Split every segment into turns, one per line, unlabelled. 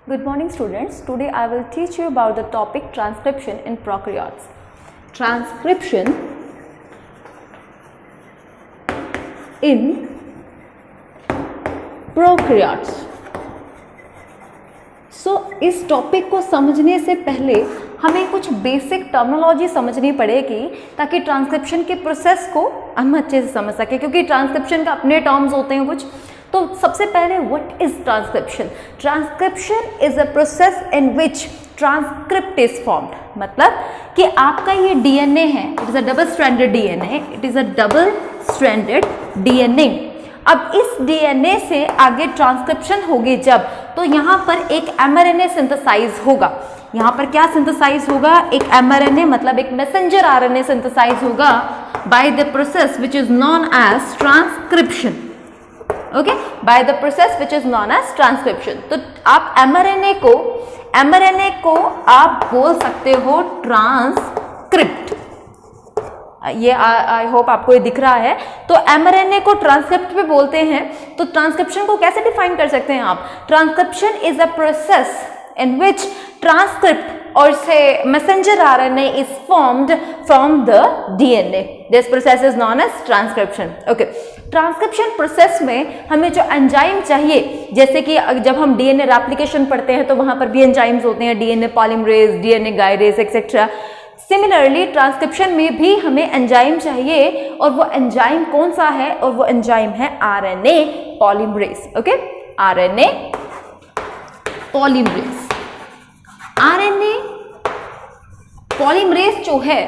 Good morning students. Today I will teach you about the topic transcription in prokaryotes. Transcription in prokaryotes. इस topic को समझने से पहले हमें कुछ बेसिक टर्मिनोलॉजी समझनी पड़ेगी ताकि ट्रांसक्रिप्शन के प्रोसेस को हम अच्छे से समझ सकें, क्योंकि ट्रांसक्रिप्शन का अपने टर्म्स होते हैं कुछ। तो सबसे पहले what is transcription? Transcription is a process in which transcript is formed. मतलब कि आपका ये डीएनए है, it is a double stranded DNA, it is a double stranded DNA. अब इस डीएनए से आगे ट्रांसक्रिप्शन होगी जब, तो यहाँ पर एक एमआरएनए सिंथेसाइज होगा। यहाँ पर क्या सिंथेसाइज होगा? एक एमआरएनए, मतलब एक मैसेंजर आरएनए सिंथेसाइज होगा by the process which is known as transcription. Okay, by the process which is known as transcription. तो आप एमआरएनए को आप बोल सकते हो ट्रांसक्रिप्ट। ये आई होप आपको ये दिख रहा है। तो एमआरएनए को ट्रांसक्रिप्ट भी बोलते हैं। तो ट्रांसक्रिप्शन को कैसे डिफाइन कर सकते हैं आप? Transcription is a process in which transcript और से messenger RNA is formed from the DNA. This process is known as transcription. Okay, transcription process में हमें जो एंजाइम चाहिए, जैसे कि जब हम डीएनए रेप्लिकेशन पढ़ते हैं तो वहां पर भी एंजाइम्स होते हैं, DNA polymerase, DNA gyrase etcetera. Similarly transcription में भी हमें एंजाइम चाहिए, और वो एंजाइम कौन सा है? और वो एंजाइम है RNA polymerase. Okay, RNA polymerase. RNA polymerase जो है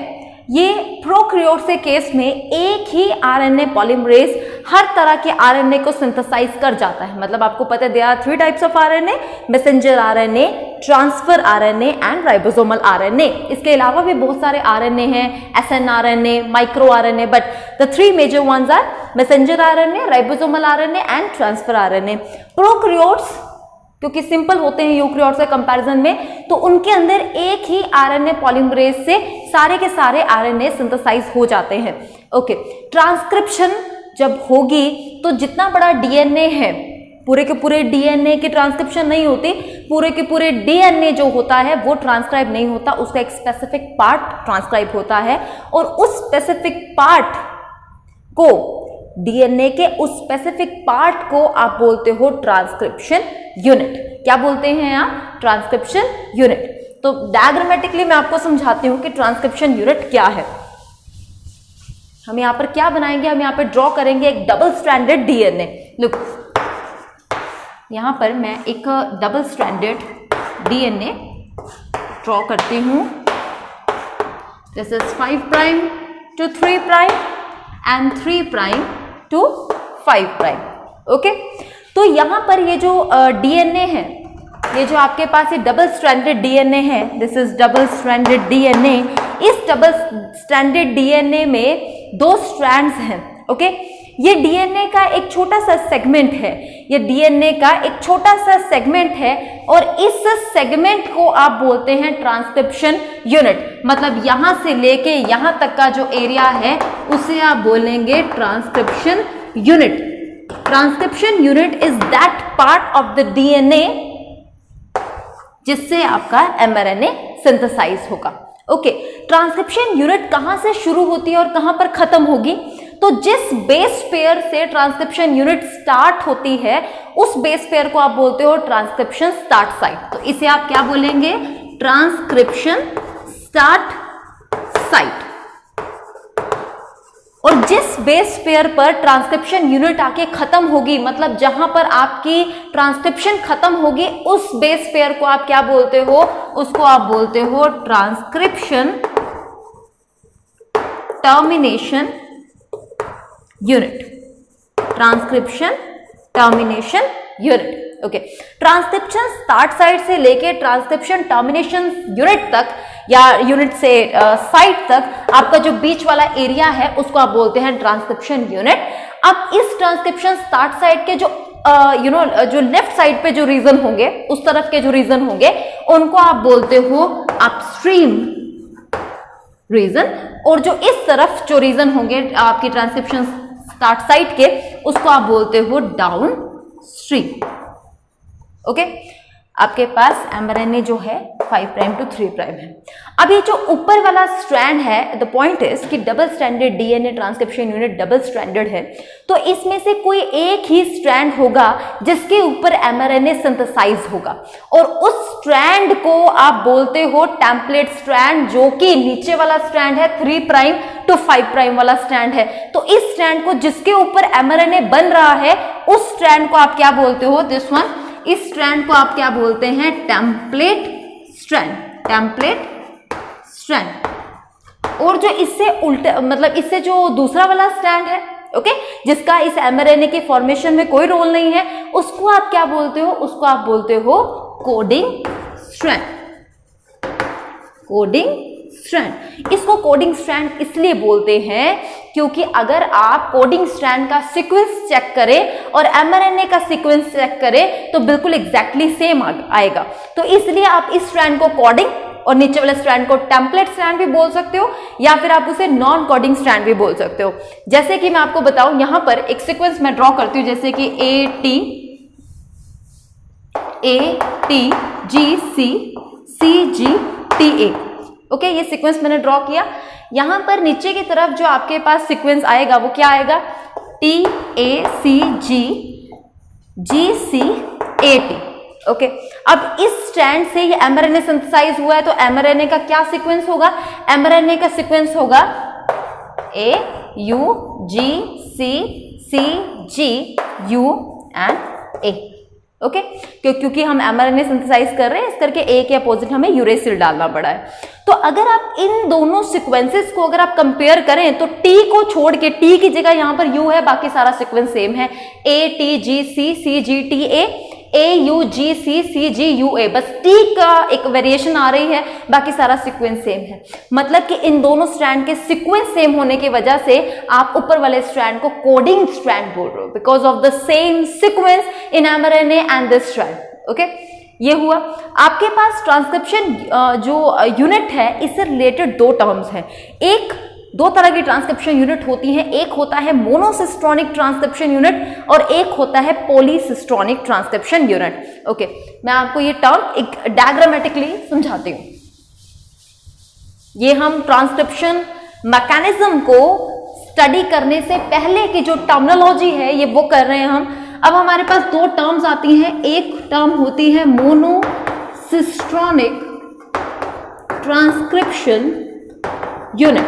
ये प्रोकैरियोट्स के केस में एक ही आरएनए पॉलीमरेज हर तरह के आरएनए को सिंथेसाइज कर जाता है। मतलब आपको पता है, there are 3 types of RNA: messenger RNA, transfer RNA and ribosomal RNA. इसके अलावा भी बहुत सारे आरएनए हैं, snRNA, micro RNA, but the 3 major ones are messenger RNA, ribosomal RNA and transfer RNA. Prokaryotes क्योंकि सिंपल होते हैं यूकैरियोट्स के कंपैरिजन में, तो उनके अंदर एक ही आरएनए पॉलीमरेज से सारे के सारे आरएनए सिंथेसाइज हो जाते हैं। ओके, ट्रांसक्रिप्शन जब होगी तो जितना बड़ा डीएनए है, पूरे के पूरे डीएनए की ट्रांसक्रिप्शन नहीं होती, पूरे के पूरे डीएनए जो होता है वो ट्रांसक्राइब नहीं होता, उसका एक स्पेसिफिक पार्ट ट्रांसक्राइब होता है, और उस स्पेसिफिक पार्ट को, डीएनए के उस स्पेसिफिक पार्ट को आप बोलते हो ट्रांसक्रिप्शन यूनिट। क्या बोलते हैं आप? Transcription unit. तो डायग्रामेटिकली मैं आपको समझाती हूं कि ट्रांसक्रिप्शन यूनिट क्या है। हम यहां पर क्या बनाएंगे? हम यहां पर ड्रॉ करेंगे एक डबल स्ट्रैंडेड डीएनए। लुक, यहां पर मैं एक डबल स्ट्रैंडेड डीएनए ड्रॉ करती हूं। This is 5 prime to 3 prime and 3 prime to 5 prime. Okay, तो यहां पर ये जो डीएनए है, ये जो आपके पास ये डबल स्ट्रैंडेड डीएनए है, this is double stranded DNA. इस डबल स्ट्रैंडेड डीएनए में 2 स्ट्रैंड्स हैं। ओके, ये डीएनए का एक छोटा सा सेगमेंट है, ये डीएनए का एक छोटा सा सेगमेंट है, और इस सेगमेंट को आप बोलते हैं ट्रांसक्रिप्शन यूनिट। मतलब यहां से लेके यहां तक का जो एरिया है उसे आप बोलेंगे transcription unit. Transcription unit is that part of the DNA जिससे आपका एमआरएनए सिंथेसाइज होगा। ओके, ट्रांसक्रिप्शन यूनिट कहां से शुरू होती है और कहां पर खत्म होगी? तो जिस बेस पेयर से ट्रांसक्रिप्शन यूनिट स्टार्ट होती है उस बेस पेयर को आप बोलते हो ट्रांसक्रिप्शन स्टार्ट साइट। तो इसे आप क्या बोलेंगे? Transcription start site. और जिस बेस पेयर पर ट्रांसक्रिप्शन यूनिट आके खत्म होगी, मतलब जहां पर आपकी ट्रांसक्रिप्शन खत्म होगी, उस बेस पेयर को आप क्या बोलते हो? उसको आप बोलते हो transcription termination unit. Transcription termination unit. Okay, transcription start site से लेके ट्रांसक्रिप्शन टर्मिनेशन यूनिट तक, या यूनिट से साइट तक आपका जो बीच वाला एरिया है उसको आप बोलते हैं ट्रांसक्रिप्शन यूनिट। अब इस ट्रांसक्रिप्शन स्टार्ट साइट के जो जो लेफ्ट साइड पे जो रीजन होंगे, उस तरफ के जो रीजन होंगे, उनको आप बोलते हो अपस्ट्रीम रीजन, और जो इस तरफ जो रीजन होंगे आपकी ट्रांसक्रिप्शन स्टार्ट साइट के, उसको आप बोलते हो डाउन स्ट्रीम। ओके, आपके पास mRNA जो है 5 प्राइम टू 3 प्राइम है। अब ये जो ऊपर वाला स्ट्रैंड है, द पॉइंट इज कि double stranded DNA transcription unit double stranded है, तो इसमें से कोई एक ही स्ट्रैंड होगा जिसके ऊपर mRNA सिंथेसाइज होगा, और उस स्ट्रैंड को आप बोलते हो टेम्पलेट स्ट्रैंड, जो कि नीचे वाला स्ट्रैंड है 3 प्राइम टू 5 प्राइम वाला स्ट्रैंड है। तो इस स्ट्रैंड को जिसके ऊपर mRNA बन रहा है, उस स्ट्रैंड को आप क्या बोलते हो? दिस वन, इस स्ट्रैंड को आप क्या बोलते हैं? Template strand, template strand. और जो इससे उल्टा, मतलब इससे जो दूसरा वाला स्ट्रैंड है, ओके, जिसका इस mRNA के फॉर्मेशन में कोई रोल नहीं है, उसको आप क्या बोलते हो? उसको आप बोलते हो कोडिंग स्ट्रैंड, कोडिंग स्ट्रैंड। इसको कोडिंग स्ट्रैंड इसलिए बोलते हैं क्योंकि अगर आप कोडिंग स्ट्रैंड का सीक्वेंस चेक करें और mRNA का सीक्वेंस चेक करें तो बिल्कुल एग्जैक्टली सेम आएगा। तो इसलिए आप इस स्ट्रैंड को कोडिंग और नीचे वाले स्ट्रैंड को टेम्पलेट स्ट्रैंड भी बोल सकते हो, या फिर आप उसे नॉन कोडिंग स्ट्रैंड भी बोल सकते हो। जैसे कि मैं आपको बताऊं, यहां पर एक सीक्वेंस मैं ड्रॉ करती हूं, जैसे कि ATGCCGTA। ओके, ये सीक्वेंस मैंने ड्रॉ किया। यहां पर नीचे की तरफ जो आपके पास सीक्वेंस आएगा वो क्या आएगा? TACGGCAT। ओके, अब इस स्ट्रैंड से ये mRNA सिंथेसाइज हुआ है, तो mRNA का क्या सीक्वेंस होगा? mRNA का सीक्वेंस होगा AUGCCGUNA। ओके, क्योंकि हम mRNA सिंथेसाइज कर रहे हैं, इस करके A के अपोजिट हमें यूरेसिल डालना पड़ा है। तो अगर आप इन दोनों सीक्वेंसेस को अगर आप कंपेयर करें तो T को छोड़ के, T की जगह यहां पर U है, बाकी सारा सीक्वेंस सेम है। ATGCCGTA, AUGCCGUA, बस T का एक वेरिएशन आ रही है, बाकी सारा सीक्वेंस सेम है। मतलब कि इन दोनों स्ट्रैंड के सीक्वेंस सेम होने की वजह से आप ऊपर वाले स्ट्रैंड को कोडिंग स्ट्रैंड बोल रहे हो, because of the same sequence in mRNA and this strand. Okay, ये हुआ। आपके पास ट्रांसक्रिप्शन जो यूनिट है, इससे रिलेटेड दो टर्म्स हैं। दो तरह की ट्रांसक्रिप्शन यूनिट होती है, एक होता है मोनोसिस्ट्रॉनिक ट्रांसक्रिप्शन यूनिट और एक होता है पॉलीसिस्ट्रॉनिक ट्रांसक्रिप्शन यूनिट। ओके, मैं आपको ये टर्म एक डायग्रामेटिकली समझाती हूँ। ये हम ट्रांसक्रिप्शन मैकेनिज्म को स्टडी करने से पहले की जो टर्मिनोलॉजी है, ये वो कर रहे हैं हम। अब हमारे पास दो टर्म्स आती हैं, एक टर्म होती है मोनोसिस्ट्रॉनिक ट्रांसक्रिप्शन यूनिट,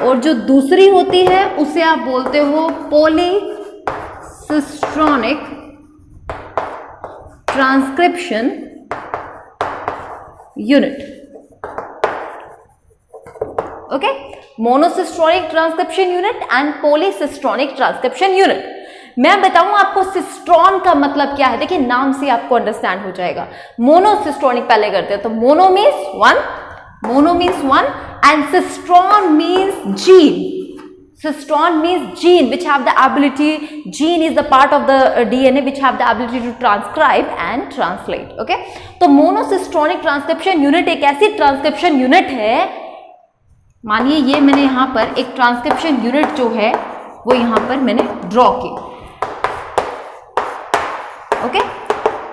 और जो दूसरी होती है उसे आप बोलते हो polycistronic transcription unit. Okay, monocistronic transcription unit and polycistronic transcription unit. मैं बताऊं आपको सिस्ट्रॉन का मतलब क्या है, देखिए नाम से आपको अंडरस्टैंड हो जाएगा। मोनोसिस्ट्रॉनिक पहले करते हैं, तो mono means one and cistron means gene. Cistron means gene which have the ability, gene is the part of the DNA which have the ability to transcribe and translate. Okay, तो monocistronic transcription unit एक ऐसी transcription unit है, मानिए ये मैंने यहां पर एक ट्रांसक्रिप्शन यूनिट जो है वो यहां पर मैंने ड्रॉ की। ओके,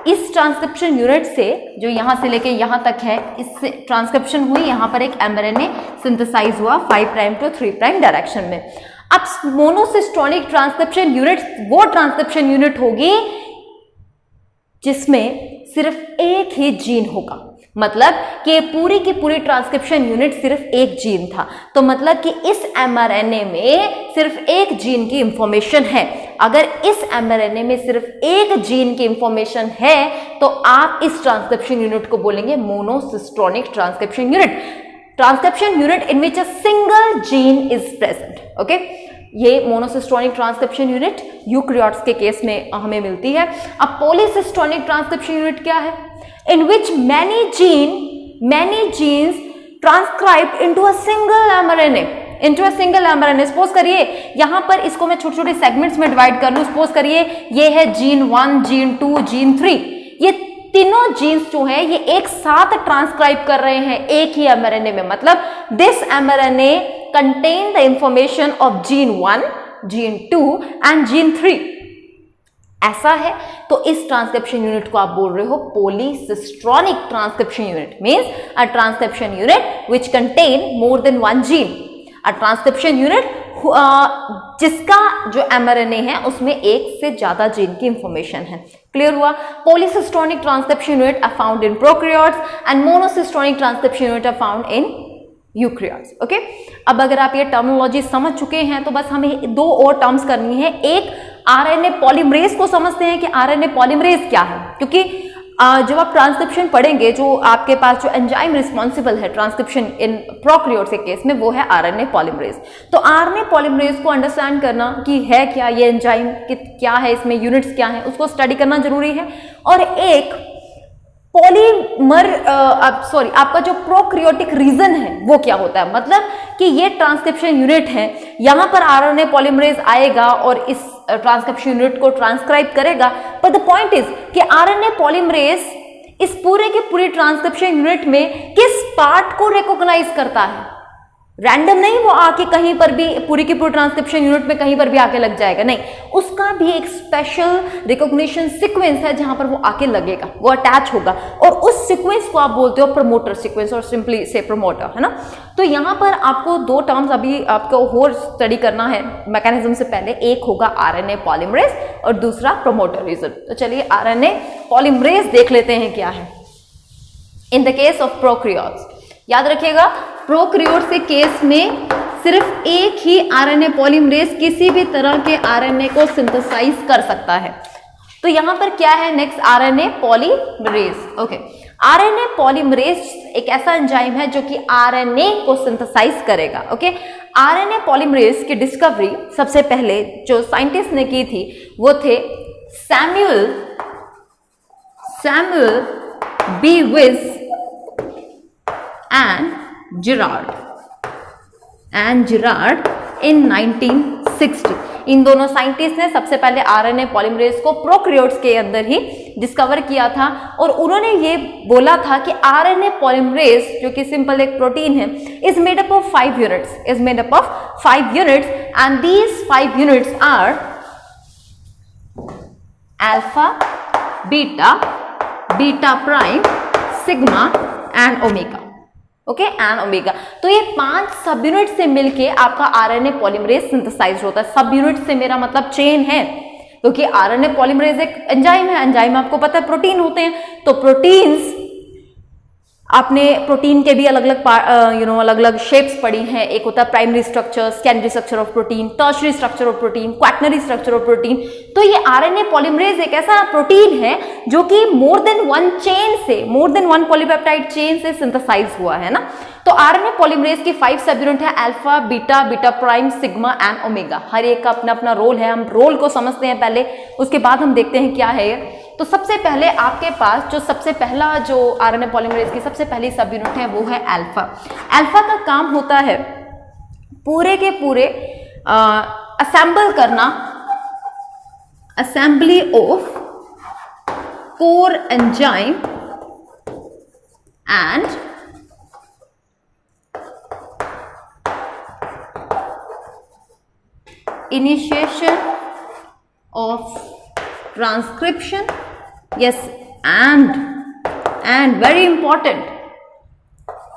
इस ट्रांसक्रिप्शन यूनिट से जो यहां से लेके यहां तक है, इससे ट्रांसक्रिप्शन हुई, यहां पर एक mRNA सिंथेसाइज हुआ 5 प्राइम टू 3 प्राइम डायरेक्शन में। अब मोनोसिस्ट्रॉनिक ट्रांसक्रिप्शन यूनिट वो ट्रांसक्रिप्शन यूनिट होगी जिसमें सिर्फ एक ही जीन होगा, मतलब कि पूरी की पूरी ट्रांसक्रिप्शन यूनिट सिर्फ एक जीन था। तो मतलब कि इस mRNA में सिर्फ एक जीन की इंफॉर्मेशन है। अगर इस mRNA में सिर्फ एक जीन की इंफॉर्मेशन है तो आप इस ट्रांसक्रिप्शन यूनिट को बोलेंगे monocistronic transcription unit. Transcription unit in which a single gene is present. Okay, ये मोनोसिस्ट्रॉनिक ट्रांसक्रिप्शन यूनिट यूकैरियोट्स के केस में हमें मिलती है। अब पॉलीसिस्ट्रॉनिक ट्रांसक्रिप्शन यूनिट क्या है? in which many genes transcribed into a single mRNA। Suppose करिए यहां पर इसको मैं छोटे छोटे सेगमेंट्स में डिवाइड कर लूं। सपोज करिए ये है जीन 1, जीन 2, जीन 3, ये तीनों जीन्स जो है ये एक साथ ट्रांसक्राइब कर रहे हैं एक ही mRNA में। मतलब this mRNA contain the information of gene 1, gene 2 and gene 3। ऐसा है तो इस ट्रांसक्रिप्शन यूनिट को आप बोल रहे हो polycistronic transcription unit, means a transcription unit which contain more than one gene, a transcription unit जिसका जो mRNA है उसमें एक से ज्यादा जीन की इंफॉर्मेशन है। क्लियर हुआ? Polycistronic transcription unit are found in prokaryotes and monocistronic transcription unit are found in eukaryotes. Okay, अब अगर आप ये टर्मिनोलॉजी समझ चुके हैं तो बस हमें दो और टर्म्स करनी है। एक, आरएनए पॉलीमरेज को समझते हैं कि आरएनए पॉलीमरेज क्या है, क्योंकि जब आप ट्रांसक्रिप्शन पढ़ेंगे जो आपके पास जो एंजाइम रिस्पॉन्सिबल है ट्रांसक्रिप्शन इन प्रोकैरियोट्स के केस में वो है आरएनए पॉलीमरेज। तो आरएनए पॉलीमरेज को अंडरस्टैंड करना कि है क्या ये एंजाइम, क्या है इसमें यूनिट्स क्या है, उसको स्टडी करना जरूरी है। और एक आपका जो प्रोकैरियोटिक रीजन है वो क्या होता है, मतलब कि ये ट्रांसक्रिप्शन यूनिट है, यहां पर आरएनए पॉलीमरेज आएगा और इस ट्रांसक्रिप्शन यूनिट को ट्रांसक्राइब करेगा। बट द पॉइंट इज कि आरएनए पॉलीमरेज इस पूरे के पूरी ट्रांसक्रिप्शन यूनिट में किस पार्ट को रिकॉग्नाइज करता है। रैंडम नहीं वो आके कहीं पर भी पूरी की पूरी ट्रांसक्रिप्शन यूनिट में कहीं पर भी आके लग जाएगा, नहीं, उसका भी एक स्पेशल रिकॉग्निशन सीक्वेंस है जहां पर वो आके लगेगा, वो अटैच होगा, और उस सीक्वेंस को आप बोलते हो प्रमोटर सीक्वेंस और सिंपली से प्रमोटर, है ना। तो यहां पर आपको दो टर्म्स अभी आपको और स्टडी करना है मैकेनिज्म से पहले। एक होगा आरएनए पॉलीमरेज और दूसरा प्रमोटर रीजन। तो चलिए आरएनए पॉलीमरेज देख लेते हैं क्या है। In the case of prokaryotes, याद रखिएगा प्रोकैरियोट्स के केस में सिर्फ एक ही आरएनए पॉलीमरेज किसी भी तरह के आरएनए को सिंथेसाइज कर सकता है। तो यहां पर क्या है next, RNA polymerase. Okay, RNA polymerase एक ऐसा एंजाइम है जो कि आरएनए को सिंथेसाइज करेगा। ओके, आरएनए पॉलीमरेज की डिस्कवरी सबसे पहले जो साइंटिस्ट ने की थी वो थे सैमुअल बेविस and Gerard in 1960। इन दोनों साइंटिस्ट ने सबसे पहले आरएनए पॉलीमरेज को प्रोकैरियोट्स के अंदर ही डिस्कवर किया था, और उन्होंने ये बोला था कि आरएनए पॉलीमरेज जो कि सिंपल एक प्रोटीन है is made up of 5 units and these 5 units are alpha, beta prime, sigma and omega. Okay, and omega. तो ये 5 सब यूनिट से मिलके आपका आरएनए पॉलीमरेज सिंथेसाइज होता है। सब यूनिट से मेरा मतलब चेन है, क्योंकि आरएनए पॉलीमरेज एक एंजाइम है, एंजाइम आपको पता है प्रोटीन होते हैं, तो प्रोटीन्स आपने प्रोटीन के भी अलग अलग शेप्स पढ़ी हैं। एक होता है primary structure, secondary structure of protein, tertiary structure of protein, quaternary structure of protein. तो ये आरएनए पॉलीमरेज एक ऐसा प्रोटीन है जो कि more than one polypeptide chain से सिंथेसाइज हुआ है ना। तो आरएनए पॉलीमरेज की 5 सब यूनिट है, alpha, beta prime, sigma and omega. हर एक का अपना अपना रोल है, हम रोल को समझते हैं पहले, उसके बाद हम देखते हैं क्या है ये। तो सबसे पहले आपके पास जो सबसे पहला जो आरएनए पॉलीमरेज की सबसे पहली सब यूनिट है वो है अल्फा। अल्फा का काम होता है पूरे के पूरे असेंबल करना, assembly of core enzyme and initiation of transcription, yes, and very important,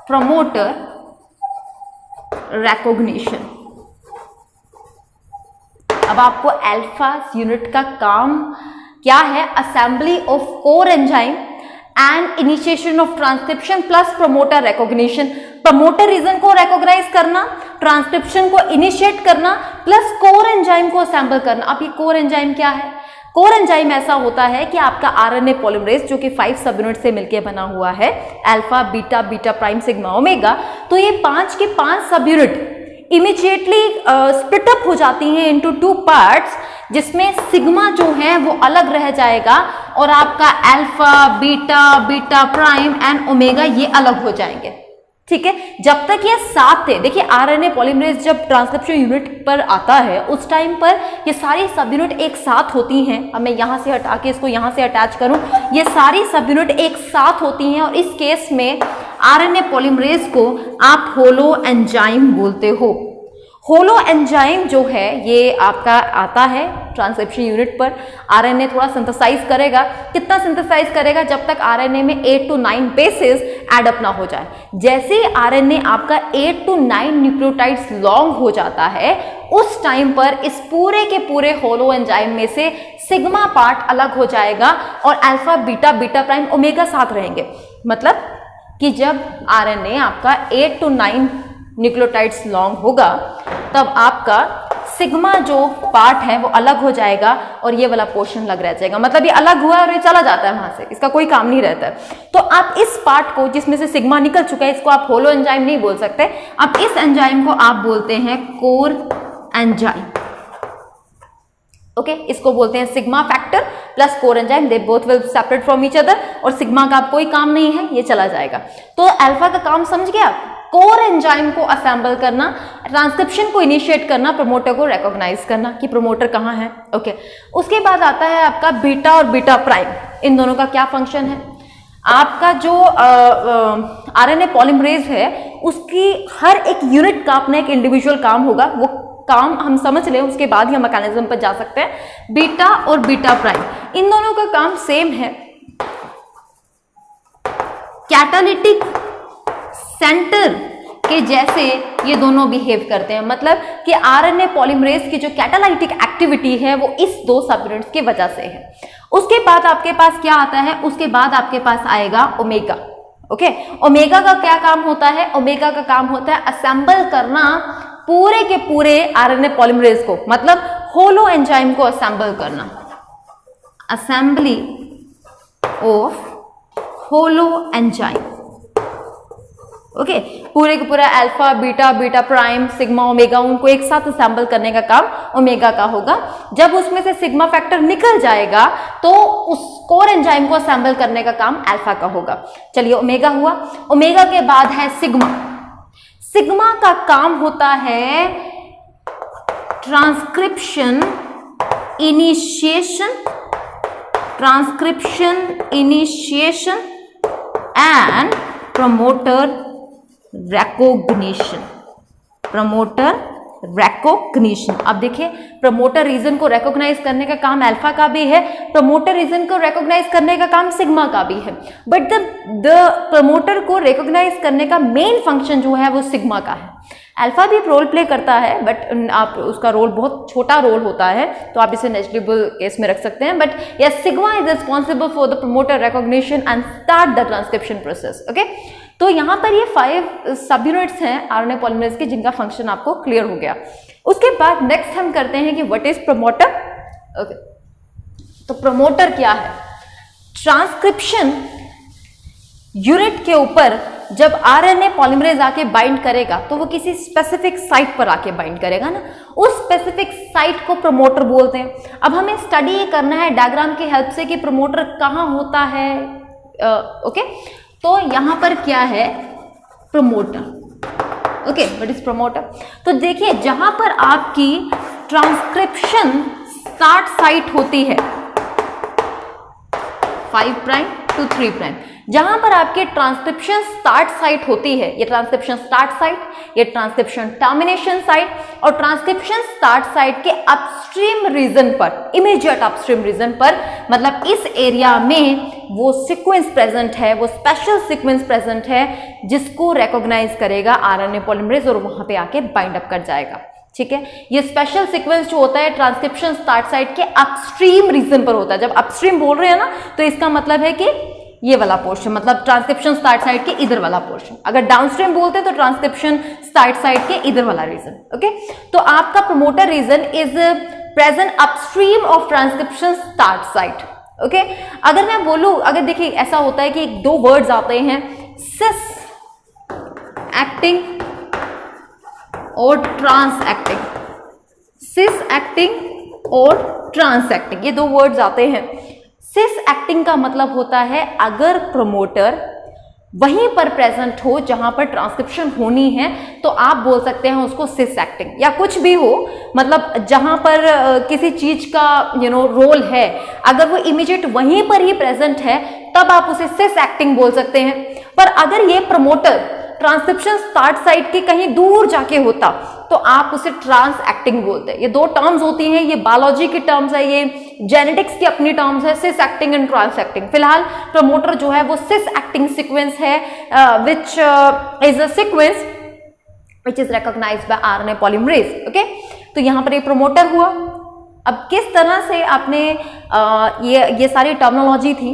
promoter recognition। अब आपको अल्फा यूनिट का काम क्या है, assembly of core enzyme and initiation of transcription plus promoter recognition. Promoter region को रिकॉग्नाइज करना, transcription को initiate करना, प्लस कोर एंजाइम को असेंबल करना। अब ये कोर एंजाइम क्या है? कोर एंजाइम ऐसा होता है कि आपका आरएनए पॉलीमरेज जो कि 5 सब यूनिट से मिलकर बना हुआ है, alpha, beta prime, sigma, omega, तो ये 5 के 5 सब यूनिट इमीडिएटली स्प्लिट अप हो जाती हैं इनटू 2 पार्ट्स, जिसमें सिग्मा जो है वो अलग रह जाएगा और आपका alpha, beta prime and omega ये अलग हो जाएंगे। ठीक है, जब तक ये साथ थे, देखिए आरएनए पॉलीमरेज जब ट्रांसक्रिप्शन यूनिट पर आता है उस टाइम पर ये सारी सब यूनिट एक साथ होती हैं। अब मैं यहां से हटा के इसको यहां से अटैच करूं, ये सारी सब यूनिट एक साथ होती हैं, और इस केस में आरएनए पॉलीमरेज को आप होलो एंजाइम बोलते हो। होलो एंजाइम जो है ये आपका आता है ट्रांसक्रिप्शन यूनिट पर आरएनए थोड़ा सिंथेसाइज करेगा। कितना सिंथेसाइज करेगा? जब तक आरएनए में 8 to 9 बेसेस ऐड अप ना हो जाए। जैसे ही आरएनए आपका 8 to 9 न्यूक्लियोटाइड्स लॉन्ग हो जाता है, उस टाइम पर इस पूरे के पूरे होलो एंजाइम में से सिग्मा पार्ट अलग हो जाएगा और alpha beta beta prime omega साथ रहेंगे। मतलब कि जब आरएनए आपका 8 to 9 न्यूक्लियोटाइड्स लॉन्ग होगा, तब आपका सिग्मा जो पार्ट है वो अलग हो जाएगा और ये वाला पोर्शन अलग रह जाएगा। मतलब ये अलग हुआ और ये चला जाता है वहां से, इसका कोई काम नहीं रहता है। तो आप इस पार्ट को, जिसमें से सिग्मा निकल चुका है, इसको आप होलो एंजाइम नहीं बोल सकते। अब इस एंजाइम को आप बोलते हैं कोर एंजाइम। ओके, इसको बोलते हैं sigma factor plus core enzyme. They both will separate from each other और सिग्मा का कोई काम नहीं है, ये चला जाएगा। तो अल्फा का काम समझ गया, कोर एंजाइम को असेंबल करना, ट्रांसक्रिप्शन को इनिशिएट करना, प्रमोटर को रिकॉग्नाइज करना कि प्रमोटर कहाँ है। ओके, उसके बाद आता है आपका बीटा और बीटा प्राइम। इन दोनों का क्या फंक्शन है? आपका जो आरएनए पॉलीमरेज है, उसकी हर एक यूनिट का अपना एक इंडिविजुअल काम होगा। वो काम हम समझ लें, उसके बाद ही हम मैकेनिज्म पर जा सकते हैं। बीटा और बीटा प्राइम, इन दोनों का काम सेम है। कैटालिटिक सेंटर के जैसे ये दोनों बिहेव करते हैं। मतलब कि आरएनए पॉलीमरेज की जो कैटालाइटिक एक्टिविटी है वो इस दो सब यूनिट्स की वजह से है। उसके बाद आपके पास क्या आता है? उसके बाद आपके पास आएगा ओमेगा। ओके, ओमेगा का क्या काम होता है? ओमेगा का काम होता है असेंबल करना पूरे के पूरे आरएनए पॉलीमरेज को, मतलब होलो एंजाइम को असेंबल करना, assembly of holo enzyme. Okay, पूरे के पूरा alpha beta beta prime sigma omega, उनको एक साथ असेंबल करने का काम ओमेगा का होगा। जब उसमें से सिग्मा फैक्टर निकल जाएगा तो उस कोर एंजाइम को असेंबल करने का काम अल्फा का होगा। चलिए, ओमेगा हुआ। ओमेगा के बाद है सिग्मा। सिग्मा का काम होता है transcription initiation, transcription initiation and promoter recognition, promoter recognition. अब देखिए, प्रमोटर रीजन को रिकॉग्नाइज करने का काम अल्फा का भी है, प्रमोटर रीजन को रिकॉग्नाइज करने का काम सिग्मा का भी है। बट द प्रमोटर को रिकॉग्नाइज करने का मेन फंक्शन जो है वो सिग्मा का है। अल्फा भी रोल प्ले करता है, बट आप उसका रोल बहुत छोटा रोल होता है, तो आप इसे नेग्लिजिबल केस में रख सकते हैं। But yes, sigma is responsible for the promoter recognition and start the transcription process. Okay, तो यहाँ पर ये 5 सब यूनिट्स हैं आरएनए पॉलीमरेज के, जिनका फंक्शन आपको क्लियर हो गया। उसके बाद नेक्स्ट हम करते हैं कि व्हाट इज प्रमोटर। ओके, तो प्रमोटर क्या है? ट्रांसक्रिप्शन यूनिट के ऊपर जब आरएनए पॉलीमरेज आके बाइंड करेगा तो वो किसी स्पेसिफिक साइट पर आके बाइंड करेगा ना, उस स्पेसिफिक साइट को प्रमोटर बोलते हैं। अब हमें स्टडी करना है डायग्राम की हेल्प से कि प्रमोटर कहाँ होता है। ओके, तो यहां पर क्या है? Promoter. Okay, what is promoter? तो देखिए, जहां पर आपकी ट्रांसक्रिप्शन स्टार्ट साइट होती है 5 प्राइम टू 3 प्राइम, जहां पर आपके ट्रांसक्रिप्शन स्टार्ट साइट होती है, ये ट्रांसक्रिप्शन स्टार्ट साइट, ये ट्रांसक्रिप्शन टर्मिनेशन साइट, और ट्रांसक्रिप्शन स्टार्ट साइट के अपस्ट्रीम रीजन पर, इमीडिएट अपस्ट्रीम रीजन पर, मतलब इस एरिया में वो सीक्वेंस प्रेजेंट है, वो स्पेशल सीक्वेंस प्रेजेंट है जिसको रिकॉग्नाइज करेगा आरएनए पॉलीमरेज और वहां पे आके बाइंड अप कर जाएगा। ठीक है, ये स्पेशल सीक्वेंस जो होता है ट्रांसक्रिप्शन स्टार्ट साइट के अपस्ट्रीम रीजन पर होता है। जब अपस्ट्रीम बोल रहे हैं ना, तो इसका मतलब है कि ये वाला पोर्शन, मतलब ट्रांसक्रिप्शन स्टार्ट साइट के इधर वाला पोर्शन। अगर डाउनस्ट्रीम बोलते हैं तो ट्रांसक्रिप्शन स्टार्ट साइट के इधर वाला रीजन। ओके, तो आपका promoter region is present upstream of transcription start site. Okay, अगर मैं बोलूं, अगर देखिए ऐसा होता है कि 2 वर्ड्स आते हैं, सिस एक्टिंग और ट्रांस एक्टिंग, सिस एक्टिंग और ट्रांस एक्टिंग, ये 2 वर्ड्स आते हैं। सिस एक्टिंग का मतलब होता है अगर प्रमोटर वहीं पर प्रेजेंट हो जहां पर ट्रांसक्रिप्शन होनी है तो आप बोल सकते हैं उसको सिस एक्टिंग, या कुछ भी हो, मतलब जहां पर किसी चीज का रोल है, अगर वो इमीडिएट वहीं पर ही प्रेजेंट है तब आप उसे सिस एक्टिंग बोल सकते हैं। पर अगर ये प्रमोटर ट्रांसक्रिप्शन स्टार्ट साइट के कहीं दूर जाके होता तो आप उसे ट्रांस एक्टिंग बोलते हैं। ये दो टर्म्स होती हैं, ये बायोलॉजी की टर्म्स है, ये जेनेटिक्स की अपनी टर्म्स है, cis acting and trans acting. फिलहाल प्रमोटर जो है वो सिस एक्टिंग सीक्वेंस है, which is a sequence which is recognized by RNA polymerase. Okay, तो यहां पर ये प्रमोटर हुआ। अब किस तरह से आपने ये सारी टर्मिनोलॉजी थी,